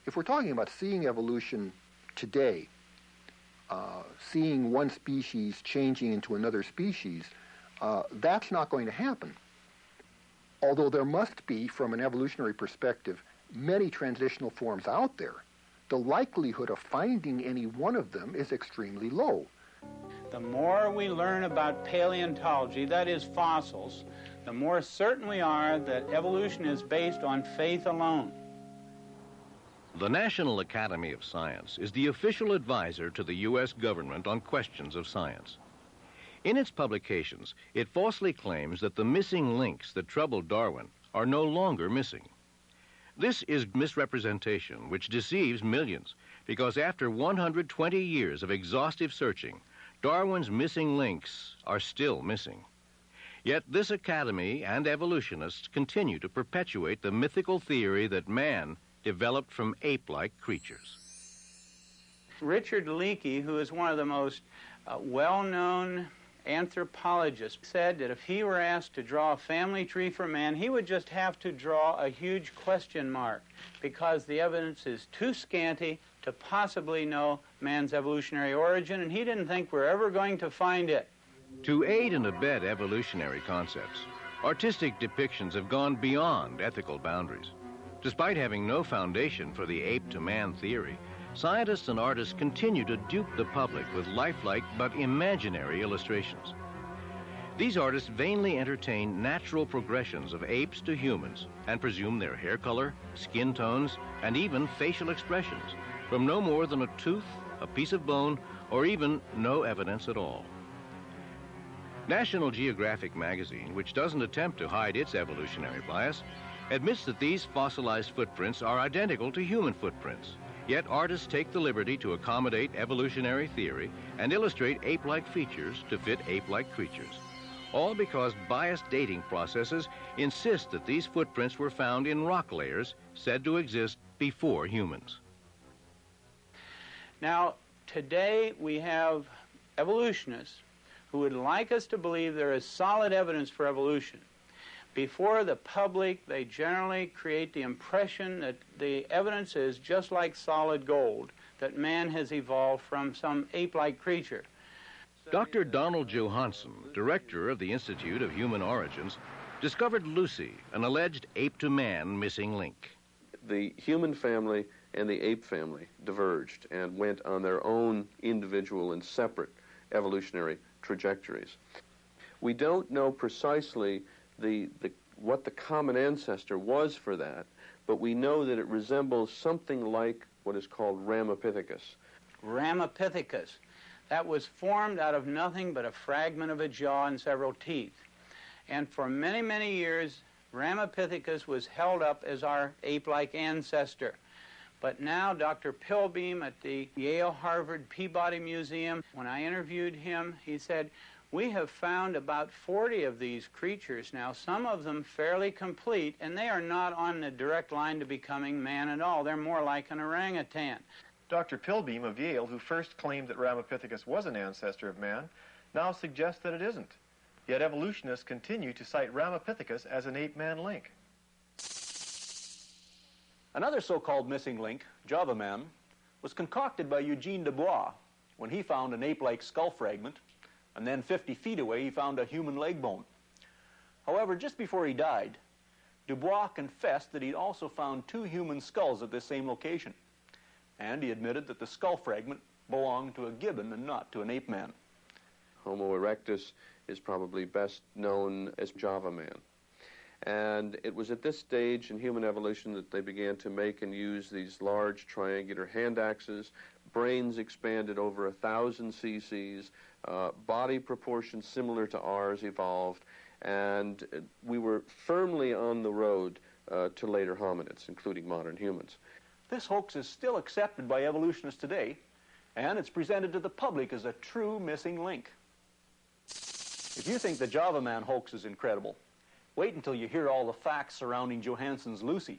If we're talking about seeing evolution today, seeing one species changing into another species, that's not going to happen. Although there must be, from an evolutionary perspective, many transitional forms out there, the likelihood of finding any one of them is extremely low. The more we learn about paleontology, that is fossils, the more certain we are that evolution is based on faith alone. The National Academy of Science is the official advisor to the U.S. government on questions of science. In its publications, it falsely claims that the missing links that troubled Darwin are no longer missing. This is misrepresentation which deceives millions, because after 120 years of exhaustive searching, Darwin's missing links are still missing. Yet this academy and evolutionists continue to perpetuate the mythical theory that man developed from ape-like creatures. Richard Leakey, who is one of the most well-known anthropologists, said that if he were asked to draw a family tree for man, he would just have to draw a huge question mark, because the evidence is too scanty to possibly know man's evolutionary origin, and he didn't think we're ever going to find it. To aid and abet evolutionary concepts, artistic depictions have gone beyond ethical boundaries. Despite having no foundation for the ape-to-man theory, scientists and artists continue to dupe the public with lifelike but imaginary illustrations. These artists vainly entertain natural progressions of apes to humans and presume their hair color, skin tones, and even facial expressions from no more than a tooth, a piece of bone, or even no evidence at all. National Geographic magazine, which doesn't attempt to hide its evolutionary bias, admits that these fossilized footprints are identical to human footprints. Yet artists take the liberty to accommodate evolutionary theory and illustrate ape-like features to fit ape-like creatures, all because biased dating processes insist that these footprints were found in rock layers said to exist before humans. Now, today we have evolutionists who would like us to believe there is solid evidence for evolution. Before the public, they generally create the impression that the evidence is just like solid gold, that man has evolved from some ape-like creature. Dr. Donald Johanson, director of the Institute of Human Origins, discovered Lucy, an alleged ape-to-man missing link. The human family and the ape family diverged and went on their own individual and separate evolutionary trajectories. We don't know precisely what the common ancestor was for that, but we know that it resembles something like what is called Ramapithecus. Ramapithecus. That was formed out of nothing but a fragment of a jaw and several teeth. And for many, many years, Ramapithecus was held up as our ape-like ancestor. But now Dr. Pilbeam at the Yale-Harvard Peabody Museum, when I interviewed him, he said, we have found about 40 of these creatures now, some of them fairly complete, and they are not on the direct line to becoming man at all. They're more like an orangutan. Dr. Pilbeam of Yale, who first claimed that Ramapithecus was an ancestor of man, now suggests that it isn't. Yet evolutionists continue to cite Ramapithecus as an ape-man link. Another so-called missing link, Java Man, was concocted by Eugene Dubois when he found an ape-like skull fragment, and then 50 feet away he found a human leg bone. However, just before he died, Dubois confessed that he'd also found 2 human skulls at this same location, and he admitted that the skull fragment belonged to a gibbon and not to an ape man. Homo erectus is probably best known as Java Man. And it was at this stage in human evolution that they began to make and use these large triangular hand axes, brains expanded over 1,000 cc's, body proportions similar to ours evolved, and we were firmly on the road to later hominids, including modern humans. This hoax is still accepted by evolutionists today, and it's presented to the public as a true missing link. If you think the Java Man hoax is incredible, wait until you hear all the facts surrounding Johansson's Lucy,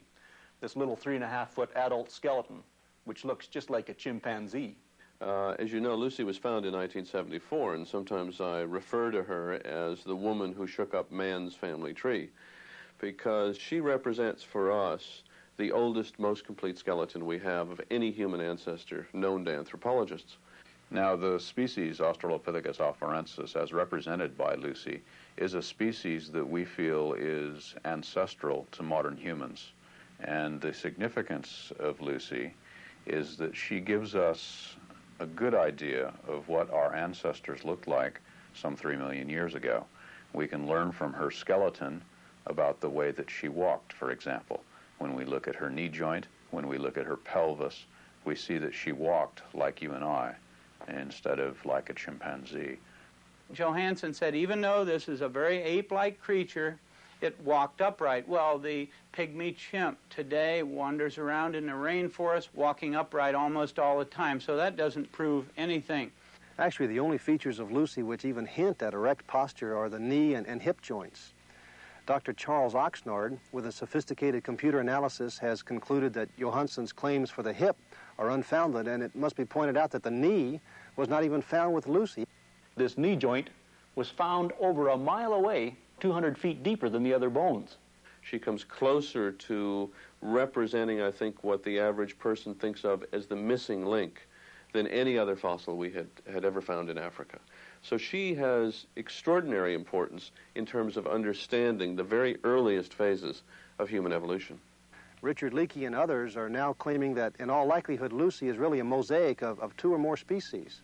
this little 3.5-foot adult skeleton, which looks just like a chimpanzee. As you know, Lucy was found in 1974, and sometimes I refer to her as the woman who shook up man's family tree, because she represents for us the oldest, most complete skeleton we have of any human ancestor known to anthropologists. Now, the species Australopithecus afarensis, as represented by Lucy, is a species that we feel is ancestral to modern humans. And the significance of Lucy is that she gives us a good idea of what our ancestors looked like some 3 million years ago. We can learn from her skeleton about the way that she walked, for example. When we look at her knee joint, when we look at her pelvis, we see that she walked like you and I, instead of like a chimpanzee. Johansen said, even though this is a very ape-like creature, it walked upright. Well, the pygmy chimp today wanders around in the rainforest walking upright almost all the time, so that doesn't prove anything. Actually, the only features of Lucy which even hint at erect posture are the knee and hip joints. Dr. Charles Oxnard, with a sophisticated computer analysis, has concluded that Johansen's claims for the hip are unfounded, and it must be pointed out that the knee was not even found with Lucy. This knee joint was found over a mile away, 200 feet deeper than the other bones. She comes closer to representing, I think, what the average person thinks of as the missing link than any other fossil we had ever found in Africa. So she has extraordinary importance in terms of understanding the very earliest phases of human evolution. Richard Leakey and others are now claiming that, in all likelihood, Lucy is really a mosaic of 2 or more species.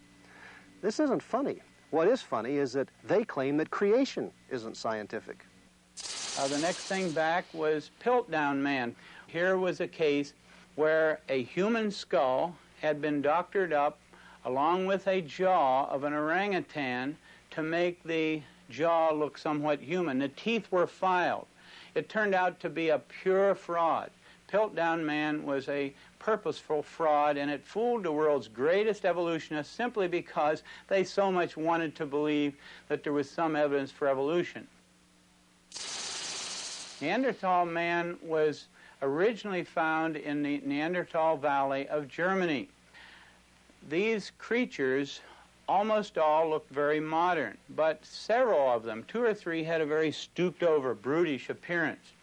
This isn't funny. What is funny is that they claim that creation isn't scientific. The next thing back was Piltdown Man. Here was a case where a human skull had been doctored up along with a jaw of an orangutan to make the jaw look somewhat human. The teeth were filed. It turned out to be a pure fraud. Piltdown Man was a purposeful fraud, and it fooled the world's greatest evolutionists simply because they so much wanted to believe that there was some evidence for evolution. Neanderthal man was originally found in the Neanderthal Valley of Germany. These creatures almost all looked very modern, but several of them, 2 or 3, had a very stooped-over, brutish appearance.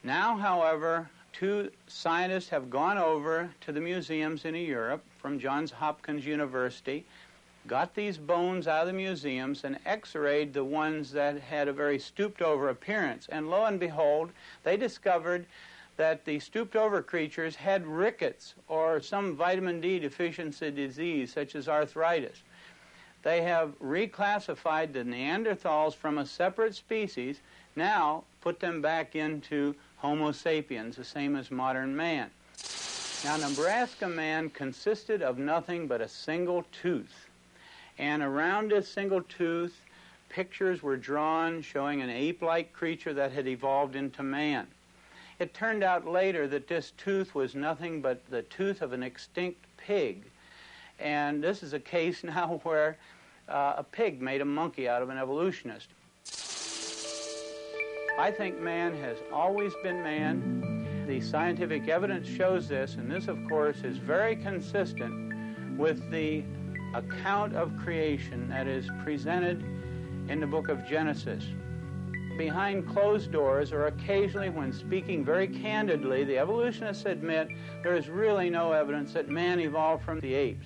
Now, however, 2 scientists have gone over to the museums in Europe from Johns Hopkins University, got these bones out of the museums and x-rayed the ones that had a very stooped-over appearance. And lo and behold, they discovered that the stooped-over creatures had rickets or some vitamin D deficiency disease, such as arthritis. They have reclassified the Neanderthals from a separate species, now put them back into Homo sapiens, the same as modern man. Now, Brassica Man consisted of nothing but a single tooth. And around this single tooth, pictures were drawn showing an ape-like creature that had evolved into man. It turned out later that this tooth was nothing but the tooth of an extinct pig. And this is a case now where a pig made a monkey out of an evolutionist. I think man has always been man. The scientific evidence shows this, and this, of course, is very consistent with the account of creation that is presented in the book of Genesis. Behind closed doors, or occasionally when speaking very candidly, the evolutionists admit there is really no evidence that man evolved from the apes.